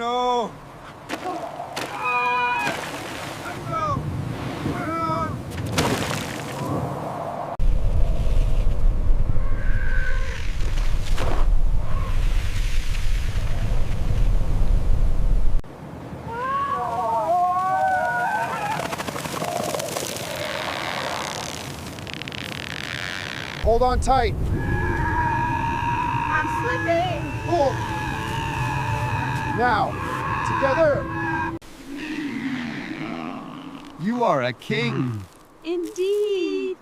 no! Hold on tight. I'm slipping. Pull. Now, together. You are a king. Indeed.